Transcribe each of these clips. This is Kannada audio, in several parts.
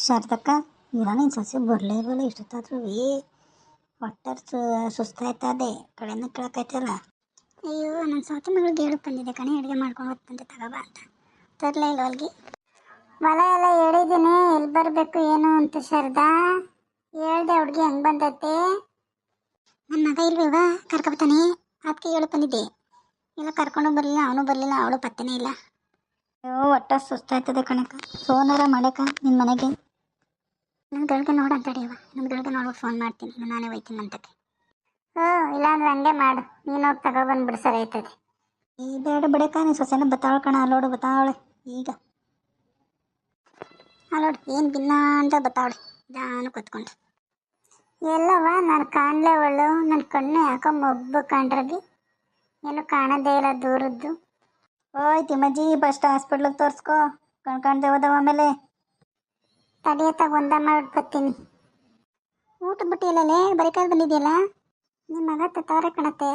ಶಾರದಕ್ಕ ಇಲ್ಲ ನೀನು ಸೊಸೆ ಬರಲೇ ಇರಲ್ಲ ಇಷ್ಟೊತ್ತಾದ್ರೂ ಹೊಟ್ಟೆ ಸುಸ್ತಾಯ್ತದೆ ಕಡೆನ ಕೇಳಕೈತಲ್ಲ. ಅಯ್ಯೋ ನನ್ನ ಸೌತಿ ಮಗಳಿಗೆ ಹೇಳಿ ಬಂದಿದ್ದೆ ಕಣೆ ಅಡುಗೆ ಮಾಡ್ಕೊಂಡು ಹೋಗ್ತಂತೆ ತಗೋಬಾ ಅಂತ ತರಲೇ ಇಲ್ಲ ಅಲ್ಲಿಗೆ. ಹೊಲ ಎಲ್ಲ ಹೇಳಿದ್ದೀನಿ ಎಲ್ಲಿ ಬರಬೇಕು ಏನು ಅಂತ ಶಾರದಾ ಹೇಳ್ದೆ. ಹುಡುಗಿ ಹೆಂಗೆ ಬಂದೈತೆ ನನ್ನ ಮಗ ಇಲ್ವೇವಾ ಕರ್ಕೊಬತ್ತಾನೆ ಅದಕ್ಕೆ ಹೇಳಿ ಬಂದಿದ್ದೆ. ಇಲ್ಲ ಕರ್ಕೊಂಡು ಬರಲಿಲ್ಲ ಅವನು ಬರಲಿಲ್ಲ ಅವಳು ಪತ್ತೆನೇ ಇಲ್ಲ. ಅಯ್ಯೋ ಹೊಟ್ಟೆ ಸುಸ್ತಾಯ್ತದೆ ಕಣಕ್ಕ ಫೋನಾರ ಮಾಡಕ್ಕ ನಿನ್ನ ಮನೆಗೆ. ನನ್ನ ಗಳಿಗೆ ನೋಡಂತಡಿಯವ ನನ್ನ ಗಳಿಗೆ ನೋಡ್ಬಿಟ್ಟು ಫೋನ್ ಮಾಡ್ತೀನಿ ನಾನೇ ಹೋಯ್ತೀನಿ ಅಂತಕ್ಕೆ. ಇಲ್ಲಾಂದ್ರೆ ಹಂಗೆ ಮಾಡು ನೀನು ಹೋಗಿ ತಗೊಬಂದ್ಬಿಡು ಸರಿ ಆಯ್ತದೆ. ಈ ಬೇಡ ಬಿಡಕ್ಕ ನೀನು ಸೊಸೆನ ಬತ್ತಾವಳ ಕಣ ಅಲ್ಲೋಡು ಬತ್ತಾವಳೆ ಈಗ ಅಲ್ಲೋಡು ಏನು ಭಿನ್ನ ಅಂತ ಬತ್ತಾವಳೆ ನಾನು ಕೂತ್ಕೊಂಡು. ಎಲ್ಲವ ನಾನು ಕಾಣಲೇ ಅವಳು ನನ್ನ ಕಣ್ಣು ಯಾಕೋ ಮೊಬ್ಬು ಕಾಣ್ರಗಿ ಏನು ಕಾಣೋದೇ ಇಲ್ಲ ದೂರದ್ದು. ಓಯ್ ತಿಮ್ಮಜ್ಜಿ ಫಸ್ಟ್ ಹಾಸ್ಪಿಟ್ಲಿಗೆ ತೋರಿಸ್ಕೊ ಕಣ್ಕಾಣ್ದೆ ಹೋದವ ಆಮೇಲೆ ತಡಿಯತ್ತಾಗ ಒಂದ ಮಾಡ್ಬಿಟ್ಟು ಬರ್ತೀನಿ. ಊಟದ ಬಿಟ್ಟು ಇಲ್ಲಲೇ ಬರಿಕಾಯಿ ಬಂದಿದೆಯಲ್ಲ ನಿಮ್ಮ ಮಗ ತತ್ತವ್ರೆ ಕಣತ್ತೆ.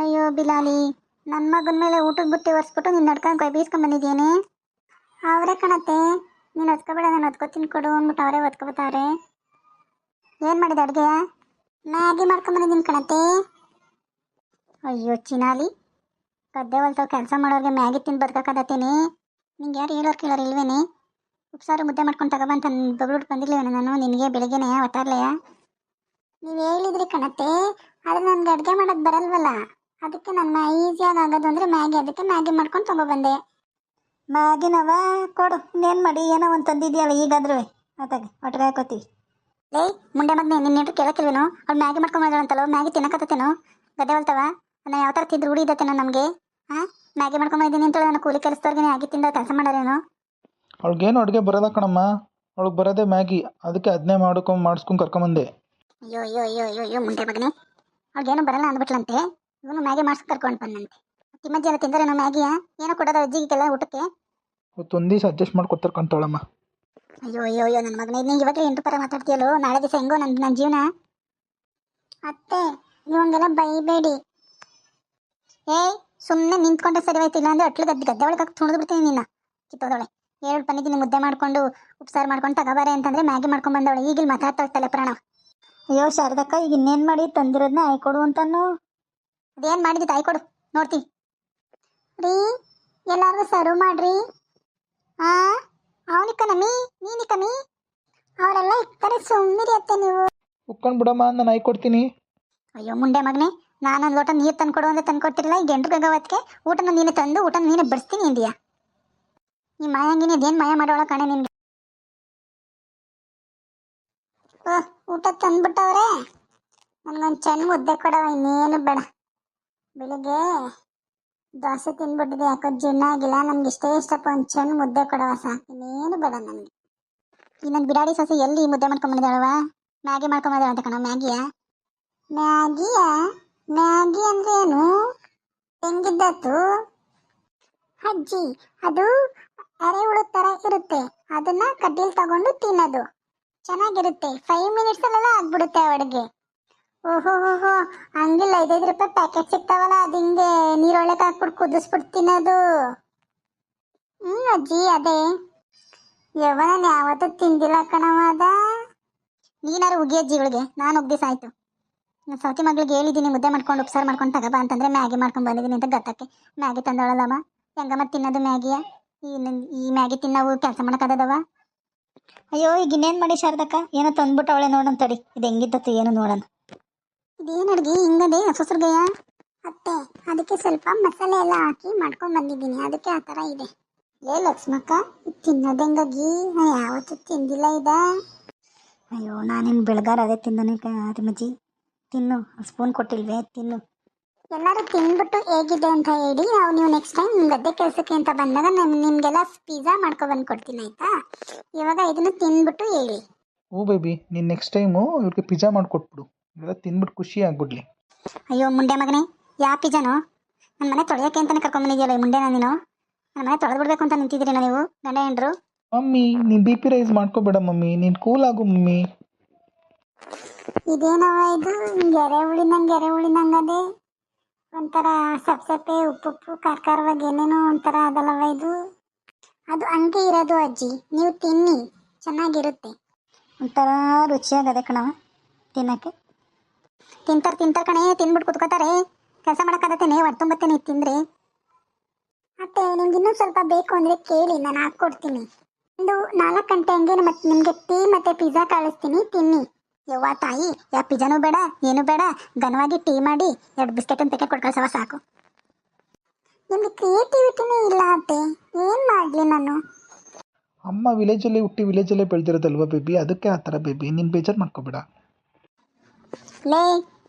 ಅಯ್ಯೋ ಬಿಲಾಲಿ ನನ್ನ ಮಗನ ಮೇಲೆ ಊಟದ ಬುಟ್ಟಿ ಒರೆಸ್ಬಿಟ್ಟು ನೀನು ನಡ್ಕೊಂಡು ಕೈ ಬೀಸ್ಕೊಂಡು ಬಂದಿದ್ದೇನೆ. ಅವರೇ ಕಣತ್ತೆ ನೀನು ಹೊತ್ಕೊಬೇಡ ನಾನು ಹೊತ್ಕೊತೀನಿ ಕೊಡು ಅಂದ್ಬಿಟ್ಟು ಅವರೇ ಹೊತ್ಕೊಬತ್ತಾರೆ. ಏನು ಮಾಡಿದೆ ಅಡುಗೆ? ಮ್ಯಾಗಿ ಮಾಡ್ಕೊಂಬಂದಿದ್ದೀನಿ ಕಣತ್ತೆ. ಅಯ್ಯೋ ಚಿನಾಲಿ ಗದ್ದೆ ಹೊಲ್ತಾವ ಕೆಲಸ ಮಾಡೋರಿಗೆ ಮ್ಯಾಗಿ ತಿಂದು ಬದುಕಕ್ಕದತ್ತೀನಿ. ನಿಂಗೆ ಯಾರು ಹೇಳೋರು ಕೇಳೋರು ಇಲ್ವೇನೆ? ಉಪ್ಸಾರು ಮುದ್ದೆ ಮಾಡ್ಕೊಂಡು ತಗೊಬಂತ ಬಗ್ಬಿಟ್ಟು ಬಂದಿರ್ಲಿವೇನೆ ನಾನು ನಿನಗೆ ಬೆಳಿಗ್ಗೆನೆ ಒಟ್ಟಾರ್ಲೆಯ? ನೀವು ಹೇಳಿದ್ರಿ ಕಣತ್ತೆ ಆದರೆ ನನಗೆ ಅಡುಗೆ ಮಾಡೋದು ಬರಲ್ವಲ್ಲ ಅದಕ್ಕೆ ನನ್ನ ಈಸಿಯಾಗಿ ಆಗೋದು ಅಂದರೆ ಮ್ಯಾಗಿ. ಅದಕ್ಕೆ ಮ್ಯಾಗಿ ಮಾಡ್ಕೊಂಡು ತೊಗೊಬಂದೆ. ಮ್ಯಾಗಿನವ ಕೊಡು ಇನ್ನೇನು ಮಾಡಿ ಏನೋ ಒಂದು ತಂದಿದ್ಯಲ್ಲ ಈಗಾದ್ರೂ ಆತಾಗೆ ಒಟ್ಟಿಗೆ ಹಾಕೋತೀವಿ. ಲೇ ಮುಂಡೆ ಮಗನೆ ನಿನ್ನೇಟ್ರು ಕೇಳಕ್ಕಿಲ್ವೇನೋ ಅವ್ಳು ಮ್ಯಾಗಿ ಮಾಡ್ಕೊಂಬಂದಳಂತಲ್ಲ ಮ್ಯಾಗಿ ತಿನ್ನಕತ್ತೇನೋ ಗದ್ದೆ ಹೊಲ್ತವ ನಾನು ಯಾವ ಥರ ತಿಂದು ರೂಢಿ ಇದ್ದತ್ತೇನೋ ನಮಗೆ. ಹಾಂ ಮ್ಯಾಗಿ ಮಾಡ್ಕೊಂಬಂದಿದ್ದೀನಿ ಅಂತೇಳಿ ನಾನು ಕೂಲಿ ಕೆಲಸದವ್ರಿಗೆ ಮ್ಯಾಗಿ ತಿಂದ ಕೆಲಸ ಮಾಡೋರೇನೋ. ಅವಳಿಗೇನು ಅಡುಗೆ ಬರೋಲ್ಲ ಕಣಮ್ಮ, ಅವಳಿಗೆ ಬರೋದೇ ಮ್ಯಾಗಿ, ಅದಕ್ಕೆ ಅದನ್ನೇ ಮಾಡಿಸ್ಕೊಂಡು ಕರ್ಕೊಂಬಂದೆ. ಅಯ್ಯೋ ಅಯ್ಯೋ ಅಯ್ಯೋ ಅಯ್ಯೋ ಅಯ್ಯೋ ಮುಂಡೆ ಮಗನೇ ಅವ್ಳಿಗೇನು ಬರಲ್ಲ ಅಂದ್ಬಿಟ್ಲಂತೆ ಇವನು ಮ್ಯಾಗಿ ಮಾಡ್ಸ್ಕೊಂಡು ಕರ್ಕೊಂಡು ಬಂದಂತೆ. ತಿಮ್ಮಜ್ಜಿ ಎಲ್ಲ ತಿಂದರೇನೋ ಮ್ಯಾಗಿಯ ಏನೋ ಕೊಡೋದ ಅಜ್ಜಿಗೆಲ್ಲ ಊಟಕ್ಕೆ? ಇವತ್ತೊಂದು ದಿವಸ ಅಡ್ಜಸ್ಟ್ ಮಾಡಿ ಕೊಡ್ತಾರೆ ಕಣ್ತಾಳಮ್ಮ. ಅಯ್ಯೋ ಅಯ್ಯೋ ಅಯ್ಯೋ ನನ್ನ ಮಗನೇ ನೀನು ಇವಾಗ ಎಂಟು ಪರ ಮಾತಾಡ್ತೀಯಲ್ಲೋ ನಾಳೆ ದಿವಸ ಹೆಂಗೋ ನನ್ನ ಜೀವನ. ಅತ್ತೆ ಇವಂಗೆಲ್ಲ ಬೈಬೇಡಿ. ಏಯ್ ಸುಮ್ಮನೆ ನಿಂತ್ಕೊಂಡ್ರೆ ಸರಿ ಹೋಯ್ತಿಲ್ಲ ಅಂದರೆ ಅಟ್ಲು ಗದ್ದೆ ಒಳಗೆ ತುಳಿದು ಬಿಡ್ತೀನಿ ನಿನ್ನ ಕಿತ್ತೋದವಳೆ. ಎರಡು ಬಂದಿದ್ದೀನಿ ಮುದ್ದೆ ಮಾಡ್ಕೊಂಡು ಉಪ್ಸಾರು ಮಾಡ್ಕೊಂಡು ತಗೋಬಾರೆ ಅಂತಂದರೆ ಮ್ಯಾಗಿ ಮಾಡ್ಕೊಂಡು ಬಂದವಳೆ ಈಗಿಲ್ಲಿ ಮಾತಾಡ್ತಾಳೆ ತಲೆ ಪ್ರಾಣ. ಅಯ್ಯೋ ಶಾರದಕ್ಕ ಈಗ ಇನ್ನೇನು ಮಾಡಿ ತಂದಿರೋದನ್ನ ಆಯ್ಕೊಡು ಅಂತಾನು. ಅದೇನು ಮಾಡಿದ್ದು ಆಯ್ಕೊಡು ನೋಡ್ತೀವಿ ರೀ. ಎಲ್ಲರಿಗೂ ಸರ್ವ್ ಮಾಡ್ರಿ. ಅವನಿಕ್ಕನಮ್ಮಿ ನೀನಿಕ್ಕಮ್ಮಿ ಅವರೆಲ್ಲ ಇಕ್ತಾರೆ ಸುಮ್ಮನಿರಿ ಅತ್ತೆ ನೀವು. ಉಕ್ಕೊಂಡು ಬಿಡಮ್ಮ ನಾನು ಕೊಡ್ತೀನಿ. ಅಯ್ಯೋ ಮುಂಡೆ ಮಗನೇ ನಾನೊಂದು ಲೋಟ ನೀರು ತಂದು ಕೊಡು ಅಂದರೆ ತಂದು ಕೊಡ್ತಿರಲ್ಲ ಈಗ ಎಂಟ್ರು ಗಂಗಾವತ್ತಿಗೆ ಊಟನ ನೀನು ತಂದು ಊಟನ ನೀನು ಬಡಿಸ್ತೀನಿ ಇಂದಿಯಾ. ಈ ಮಾಯಂಗಿನಿ ಅದೇನು ಮಾಯ ಮಾಡೋಳ ಕಣೆ ನಿನಗೆ. ಊಟ ತಂದ್ಬಿಟ್ಟವ್ರೆ ನನಗೊಂದು ಚೆನ್ನ ಮುದ್ದೆ ಕೊಡವ ಇನ್ನೇನು ಬೇಡ. ಬೆಳಿಗ್ಗೆ ದೋಸೆ ತಿಂದ್ಬಿಟ್ಟಿದೆ ಯಾಕೋ ಜೀರ್ಣ ಆಗಿಲ್ಲ ನನಗೆ ಇಷ್ಟಪ್ಪ ಒಂದು ಚೆನ್ನ ಮುದ್ದೆ ಕೊಡವ ಸಾಕು ಇನ್ನೇನು ಬೇಡ ನನಗೆ. ಈ ನನ್ನ ಬಿಡಾಡಿ ಸೊಸೆ ಎಲ್ಲಿ ಮುದ್ದೆ ಮಾಡ್ಕೊಂಬಂದಿದ್ದಾಳವ ಮ್ಯಾಗಿ ಮಾಡ್ಕೊಂಬಂದಿದ್ದಾಳ ಅಂತ ಕಣ. ಮ್ಯಾಗಿಯಾ ಮ್ಯಾಗಿ ಅಂದ್ರೆ ಏನು ಹೆಂಗಿದ್ದತ್ತು ಅಜ್ಜಿ? ಅದು ಎರೆಹುಳು ಥರ ಇರುತ್ತೆ ಅದನ್ನ ಕಡ್ಡಿಲಿ ತಗೊಂಡು ತಿನ್ನೋದು ಚೆನ್ನಾಗಿರುತ್ತೆ 5 ಮಿನಿಟ್ಸಲ್ಲೆಲ್ಲ ಆಗ್ಬಿಡುತ್ತೆ ಅಡುಗೆ. ಓಹೋ ಹೋ ಹಂಗಿಲ್ಲ 5 ರೂಪಾಯಿ ಪ್ಯಾಕೆಟ್ ಸಿಗ್ತಾವಲ್ಲ ಅದು ಹಿಂಗೆ ನೀರೊಳಗೆ ಹಾಕ್ಬಿಟ್ಟು ಕುದಿಸ್ಬಿಟ್ಟು ತಿನ್ನೋದು. ಅಜ್ಜಿ ಅದೇ ಯವ್ವ ನಾನು ಯಾವತ್ತೂ ತಿಂದಿಲ್ಲ ಕಣವ ಅದ. ನೀನಾರು ಉಗಿ ಅಜ್ಜಿಗಳಿಗೆ ನಾನು ಉಗ್ದಿ ಸಾಯ್ತು. ನಾನು ಸೌತಿ ಮಗಳಿಗೆ ಹೇಳಿದ್ದೀನಿ ಮುದ್ದೆ ಮಾಡ್ಕೊಂಡು ಉಪ್ಸಾರು ಮಾಡ್ಕೊಂಡು ತಗೋಬಾ ಅಂತಂದರೆ ಮ್ಯಾಗಿ ಮಾಡ್ಕೊಂಡು ಬಂದಿದ್ದೀನಿ ಅಂತ ಗತ್ತಕ್ಕೆ ಮ್ಯಾಗಿ ತಂದವಳಲ್ಲಮ್ಮ ಹೆಂಗಮ್ಮ ತಿನ್ನೋದು ಮ್ಯಾಗಿಯ? ಈ ಮ್ಯಾಗಿ ತಿನ್ನವು ಕೆಲಸ ಮಾಡೋಕ್ಕಾಗದವ? ಅಯ್ಯೋ ಈಗ ಇನ್ನೇನು ಮಾಡಿ ಶಾರದಕ್ಕ ಏನೋ ತಂದ್ಬಿಟ್ಟು ಅವಳೆ ನೋಡೋಣ ತಡಿ ಇದು ಹೆಂಗಿದ್ದತ್ತು ಏನು ನೋಡೋಣ. ಇದೇನು ಅಡುಗೆ ಹಿಂಗದೆ ಸೊಸರ್ಗಯ್ಯ? ಅತ್ತೆ ಅದಕ್ಕೆ ಸ್ವಲ್ಪ ಮಸಾಲೆ ಎಲ್ಲ ಹಾಕಿ ಮಾಡ್ಕೊಂಡು ಬಂದಿದ್ದೀನಿ ಅದಕ್ಕೆ ಆ ಥರ ಇದೆ. ಲಕ್ಷ್ಮಕ್ಕ ಇದು ತಿನ್ನೋದು ಹೆಂಗಾಗಿ ನಾನು ಯಾವತ್ತೂ ತಿಂದಿಲ್ಲ ಇದ. ಅಯ್ಯೋ ನಾನೇನು ಬೆಳಗಾರ ಅದೇ ತಿಂದನೆ ತಿಮ್ಮಜ್ಜಿ ತಿನ್ನು ಸ್ಪೂನ್ ಕೊಟ್ಟಿಲ್ವೇ ತಿನ್ನು. ಎಲ್ಲರೂ ತಿಂದ್ಬಿಟ್ಟು ಹೇಗಿದೆ ಅಂತ ಹೇಳಿ ನೀವು ನೆಕ್ಸ್ಟ್ ಟೈಮ್ ಗದ್ದೆ ಕೆಲಸಕ್ಕೆ ಅಂತ ಬಂದಾಗ ನಾನು ನಿಮಗೆಲ್ಲ ಪಿಜ್ಜಾ ಮಾಡ್ಕೊಬಂದು ಕೊಡ್ತೀನಿ ಆಯಿತಾ? ಇವಾಗ ಇದನ್ನು ತಿಂದ್ಬಿಟ್ಟು ಹೇಳಿ. ಓ ಬೇಬಿ ನೀನು ನೆಕ್ಸ್ಟ್ ಟೈಮು ಇವ್ರಿಗೆ ಪಿಜ್ಜಾ ಮಾಡಿಕೊಟ್ಬಿಡು ಇವೆಲ್ಲ ತಿಂದ್ಬಿಟ್ಟು ಖುಷಿ ಆಗ್ಬಿಡ್ಲಿ. ಅಯ್ಯೋ ಮುಂಡೆ ಮಗನೇ ಯಾವ ಪಿಜ್ಜಾನೋ ನನ್ನ ಮನೆ ತೊಳೆಯೋಕ್ಕೆ ಅಂತಲೇ ಕರ್ಕೊಂಬಂದಿದ್ಯಲ್ಲ ಈ ಮುಂಡೆನ ನೀನು. ನನ್ನ ಮನೆ ತೊಳೆದು ಬಿಡ್ಬೇಕು ಅಂತ ನಿಂತಿದ್ದೀರಿ ನೀವು ಗಂಡ ಹೆಂಡ್ರು. ಮಮ್ಮಿ ನೀನು BP ರೈಸ್ ಮಾಡ್ಕೋಬೇಡ ಮಮ್ಮಿ, ನೀನು ಕೂಲ್ ಆಗು ಮಮ್ಮಿ. ಇದೇನವ ಇದು ಎರೆಹುಳಿನಂಗದೆ ಒಂಥರ ಸಪ್ಪೆ ಉಪ್ಪು ಖಾರವಾಗಿ ಏನೇನೋ ಒಂಥರ ಅದಲ್ಲವ ಇದು. ಅದು ಹಂಗೆ ಇರೋದು ಅಜ್ಜಿ ನೀವು ತಿನ್ನಿ ಚೆನ್ನಾಗಿರುತ್ತೆ. ಒಂಥರ ರುಚಿಯಾಗದೆ ಕಣವ ತಿನ್ನೋಕ್ಕೆ. ತಿಂತಾರೆ ಕಣೆ, ತಿಂದ್ಬಿಟ್ಟು ಕುತ್ಕೋತಾರೆ. ಕೆಲಸ ಮಾಡೋಕ್ಕಾಗತ್ತೇನೆ, ಹೊಟ್ಟೆ ತುಂಬತ್ತೇನೆ ತಿಂದರೆ. ಮತ್ತೆ ನಿಮ್ಗೆ ಇನ್ನೊಂದು ಸ್ವಲ್ಪ ಬೇಕು ಅಂದರೆ ಕೇಳಿ, ನಾನು ಹಾಕ್ಕೊಡ್ತೀನಿ. ಒಂದು 4 ಗಂಟೆ ಹಂಗೆ ಮತ್ತೆ ನಿಮಗೆ ಟೀ ಮತ್ತು ಪಿಜ್ಜಾ ಕಳಿಸ್ತೀನಿ, ತಿನ್ನಿ. ಯವ್ವ ತಾಯಿ, ಯಾ ಪಿಜ್ಜಾನೂ ಬೇಡ ಏನೂ ಬೇಡ, ಘನವಾಗಿ ಟೀ ಮಾಡಿ 2 ಬಿಸ್ಕೆಟ್ ಒಂದು ಪ್ಯಾಕೆಟ್ ಕೊಟ್ಟು ಕಳ್ಸವ ಸಾಕು. ನಿಮಗೆ ಕ್ರಿಯೇಟಿವಿಟಿನೇ ಇಲ್ಲ ಅತ್ತೆ, ಏನು ಮಾಡಲಿ ನಾನು? ಅಮ್ಮ ವಿಲೇಜಲ್ಲಿ ಹುಟ್ಟಿ ವಿಲೇಜಲ್ಲೇ ಬೆಳೆದಿರೋದಲ್ವ ಬೇಬಿ, ಅದಕ್ಕೆ ಆ ಥರ ಬೇಬಿ. ನೀನು ಬೇಜಾರು ಮಾಡ್ಕೋಬೇಡ. ಲೇ,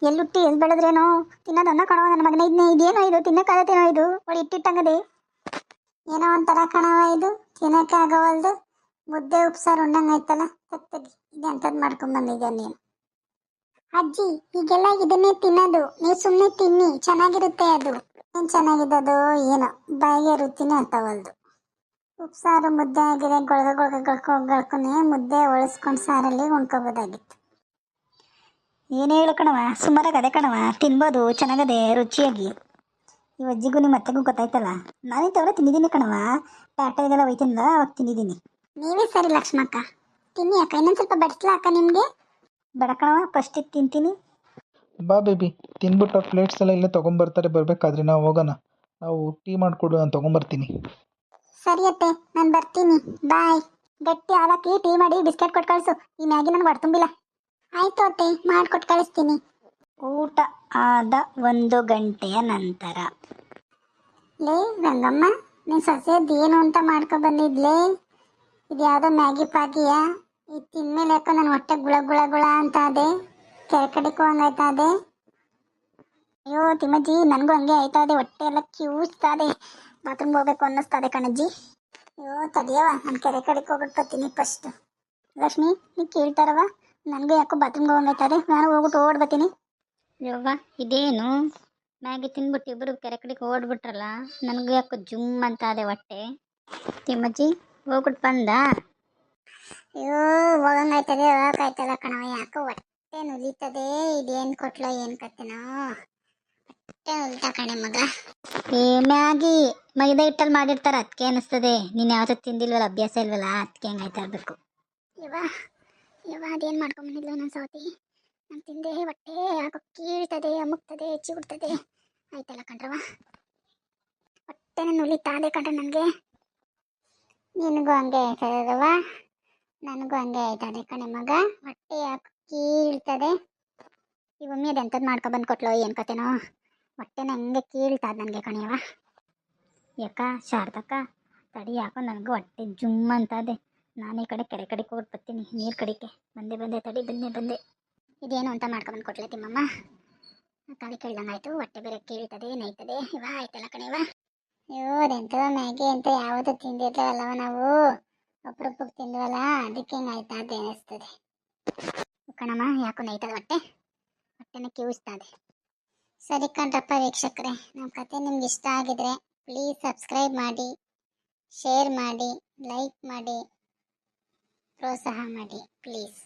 ಎಲ್ಲಿ ಹುಟ್ಟಿ ಎಲ್ಲಿ ಬೆಳೆದ್ರೇನೋ ತಿನ್ನೋದನ್ನ ಕಣವ ನನ್ನ ಮಗನ. ಇದೇನೋ ಇದು ತಿನ್ನೋಕ್ಕಾಗತ್ತೇನೋ ಇದು? ಒಳ್ಳೆ ಇಟ್ಟಿಟ್ಟಂಗದೆ ಏನೋ ಒಂಥರ ಕಣವ ಇದು, ತಿನ್ನೋಕ್ಕೆ ಆಗವಲ್ದು. ಮುದ್ದೆ ಉಪ್ಸಾರು ಉಣ್ಣಂಗೆ ಆಯ್ತಲ್ಲ. ತತ್ತಗಿ ಇದು ಎಂಥದ್ದು ಮಾಡ್ಕೊಂಬಂದಿದ್ದೆ ನೀನು? ಅಜ್ಜಿ, ಈಗೆಲ್ಲ ಇದನ್ನೇ ತಿನ್ನೋದು, ನೀವು ಸುಮ್ಮನೆ ತಿನ್ನಿ, ಚೆನ್ನಾಗಿರುತ್ತೆ ಅದು. ಏನು ಚೆನ್ನಾಗಿದ್ದದು ಏನೋ, ಬಾಯಿಗೆ ರುಚಿನೇ ಆಗ್ತಾವಲ್ದು. ಉಪ್ಸಾರು ಮುದ್ದೆ ಆಗಿದೆ, ಗಳ್ಕೊನೆ ಮುದ್ದೆ ಒಳಸ್ಕೊಂಡು ಸಾರಲ್ಲಿ ಉಣ್ಕೋಬೋದಾಗಿತ್ತು. ಏನು ಹೇಳು ಕಣವ, ಸುಮಾರಾಗದೆ ಕಣವ, ತಿನ್ಬೋದು, ಚೆನ್ನಾಗದೆ ರುಚಿಯಾಗಿ. ಈ ಅಜ್ಜಿಗೂ ನಿಮ್ಮ ಅತ್ತೆಗೂ ಗೊತ್ತಾಯ್ತಲ್ಲ. ನಾನಿಂತವರ ತಿಂದಿದ್ದೀನಿ ಕಣವ, ಪ್ಯಾಟೆಗೆಲ್ಲ ಒಯ್ತಿಂದ ಅವಾಗ ತಿಂದಿದ್ದೀನಿ. ನೀವೇ ಸರಿ ಲಕ್ಷ್ಮಕ್ಕ, ತಿನ್ನಿ ಅಕ್ಕ. ಇನ್ನೊಂದು ಸ್ವಲ್ಪ ಬಡಿಸ್ಲಾ ಅಕ್ಕ ನಿಮಗೆ? ಬೇಡ ಕಣವ, ಫಸ್ಟ್ ಇದು ತಿಂತೀನಿ. ಬಾ ಬೇಬಿ, ತಿನ್ಬಿಟ್ಟು ಆ ಪ್ಲೇಟ್ಸ್ ಎಲ್ಲ ಇಲ್ಲೇ ತೊಗೊಂಬರ್ತಾರೆ. ಬರಬೇಕಾದ್ರೆ ನಾವು ಹೋಗೋಣ. ನಾವು ಟೀ ಮಾಡಿಕೊಡು, ನಾನು ತೊಗೊಂಬರ್ತೀನಿ. ಸರಿ ಅತ್ತೆ, ನಾನು ಬರ್ತೀನಿ, ಬಾಯ್. ಗಟ್ಟಿ ಹಾಲಾಕಿ ಟೀ ಮಾಡಿ ಬಿಸ್ಕೆಟ್ ಕೊಟ್ಟು ಕಳಿಸು. ಈ ಮ್ಯಾಗಿ ನನಗೆ ಹೊಟ್ಟೆ ತುಂಬಿಲ್ಲ. ಆಯಿತು ಅತ್ತೆ, ಮಾಡಿಕೊಟ್ಟು ಕಳಿಸ್ತೀನಿ. ಊಟ ಆದ 1 ಗಂಟೆಯ ನಂತರ. ಲೇ ರಂಗಮ್ಮ, ನೀನು ಸೊಸೆಯದ್ದು ಏನು ಅಂತ ಮಾಡ್ಕೊ ಬಂದಿದ್ಲೇ? ಇದು ಯಾವುದೋ ಮ್ಯಾಗಿ ಪಾಗಿಯಾ? ಇದು ತಿಂದಮೇಲೆ ಯಾಕೋ ನನ್ನ ಹೊಟ್ಟೆ ಗುಳ ಗುಳ ಗುಳ ಅಂತ ಅದೇ, ಕೆರೆ ಕಡೆಗೂ ಹಂಗಾಯ್ತಾ ಅದೇ. ಅಯ್ಯೋ ತಿಮ್ಮಜ್ಜಿ, ನನಗೂ ಹಂಗೆ ಆಯ್ತಾ ಇದೆ, ಹೊಟ್ಟೆ ಎಲ್ಲ ಕಿವುಚ್ತಾ ಇದೆ. ಬಾತ್ರೂಮ್ಗೆ ಹೋಗ್ಬೇಕು ಅನ್ನಿಸ್ತಾ ಇದೆ ಕಣಜ್ಜಿ. ಅಯ್ಯೋ ತಡಿಯವ, ನಾನು ಕೆರೆ ಕಡೆಗೆ ಹೋಗ್ಬಿಟ್ಟು ಬರ್ತೀನಿ ಫಸ್ಟ್. ಲಕ್ಷ್ಮಿ, ನೀವು ಕೇಳ್ತಾರವ, ನನಗೂ ಯಾಕೋ ಬಾತ್ರೂಮ್ಗೆ ಹೋಗಂಗಾಯ್ತಾ ಇದೆ, ನಾನು ಹೋಗ್ಬಿಟ್ಟು ಓಡ್ ಬರ್ತೀನಿ. ಯವ್ವ, ಇದೇನು ಮ್ಯಾಗಿ ತಿಂದ್ಬಿಟ್ಟು ಇಬ್ಬರು ಕೆರೆ ಕಡೆಗೆ ಓಡ್ಬಿಟ್ರಲ್ಲ, ನನಗೂ ಯಾಕೋ ಜುಮ್ ಅಂತ ಅದೇ ಹೊಟ್ಟೆ. ತಿಮ್ಮಜ್ಜಿ ಹೋಗ್ಬಿಟ್ಟು ಬಂದ? ಅಯ್ಯೋ ಹೋಗಂಗಾಯ್ತದೆ, ಹೋಗಕ್ಕಾಯ್ತಲ್ಲ ಕಣವ, ಯಾಕೋ ಹೊಟ್ಟೆ ನುಲಿತದೆ. ಇದೇನು ಕೊಟ್ಲೋ ಏನು ಕತೆನೋ, ಹೊಟ್ಟೆ ನುಲಿತಾ ಕಣೆ ಮಗ. ಏ ಮ್ಯಾಗಿ ಮೈದಾ ಹಿಟ್ಟಲ್ಲಿ ಮಾಡಿರ್ತಾರೆ, ಅದಕ್ಕೆ ಅನಿಸ್ತದೆ. ನೀನು ಯಾವತ್ತೂ ತಿಂದಿಲ್ವಲ್ಲ, ಅಭ್ಯಾಸ ಇಲ್ವಲ್ಲ, ಅದಕ್ಕೆ ಹಂಗಾಯ್ತಾ ಇರಬೇಕು. ಯವ್ವ ಅದೇನು ಮಾಡ್ಕೊಂಬಂದಿದ್ಲು ನನ್ನ ಸೌತಿ. ನಾನು ತಿಂದೆ, ಹೊಟ್ಟೆ ಯಾಕೋ ಕೀಳ್ತದೆ, ಅಮುಕ್ತದೆ, ಚಿಗುಡ್ತದೆ. ಆಯ್ತಲ್ಲ ಕಣ್ರವ, ಹೊಟ್ಟೆನ ನುಲಿತಾದೆ ಕಣ್ರೆ ನನಗೆ. ನಿನಗೂ ಹಂಗೆ ಆಯ್ತದವ, ನನಗೂ ಹಂಗೆ ಆಯ್ತದೆ ಕಣೆ ಮಗ. ಹೊಟ್ಟೆ ಯಾಕೆ ಕೀಳ್ತದೆ. ಈ ಒಮ್ಮೆ ಅದು ಎಂಥದ್ದು ಮಾಡ್ಕೊಬಂದು ಕೊಟ್ಲೋ ಏನು ಕತೆನೋ, ಹೊಟ್ಟೆನ ಹಂಗೆ ಕೀಳ್ತದೆ ನನಗೆ ಕಣೆಯವ. ಯಾಕ ಶಾರದಕ್ಕ, ತಡಿ, ಯಾಕೋ ನನಗೂ ಹೊಟ್ಟೆ ಜುಮ್ ಅಂತದೆ. ನಾನು ಈ ಕಡೆ ಕೆರೆ ಕಡೆಗೆ ಹೋಗಿ ಬರ್ತೀನಿ, ನೀರು ಕಡೆಗೆ ಬಂದೆ ತಡಿ, ಬಂದೆ. ಇದೇನು ಅಂತ ಮಾಡ್ಕೊಬಂದು ಕೊಟ್ಲೆ ತಿಮ್ಮಮ್ಮ? ತಲೆ ಕೇಳ್ದಂಗಾಯ್ತು, ಹೊಟ್ಟೆ ಬೇರೆ ಕೀಳ್ತದೆ, ನೈತದೆ. ಇವ ಆಯ್ತಲ್ಲ ಕಣೆವ. ಅಯ್ಯೋ ಅದೆಂಥದ ಮ್ಯಾಗಿ ಅಂತ ಯಾವತ್ತೂ ತಿಂದಿರ್ತಾವಲ್ಲವ ನಾವು, ಅಪರೂಪಕ್ಕೆ ತಿಂದ್ವಲ್ಲ, ಅದಕ್ಕೆ ಹಿಂಗಾಯ್ತಾ ಅಂತ ಅನಿಸ್ತದೆ ಕಣಮ್ಮ. ಯಾಕೋ ನೈತದ ಹೊಟ್ಟೆನ ಕಿವಿಸ್ತದೆ. ಸರಿ ಕಣ್ರಪ್ಪ ವೀಕ್ಷಕರೇ, ನಮ್ಮ ಕತೆ ನಿಮ್ಗೆ ಇಷ್ಟ ಆಗಿದ್ರೆ ಪ್ಲೀಸ್ ಸಬ್ಸ್ಕ್ರೈಬ್ ಮಾಡಿ, ಶೇರ್ ಮಾಡಿ, ಲೈಕ್ ಮಾಡಿ, ಪ್ರೋತ್ಸಾಹ ಮಾಡಿ ಪ್ಲೀಸ್.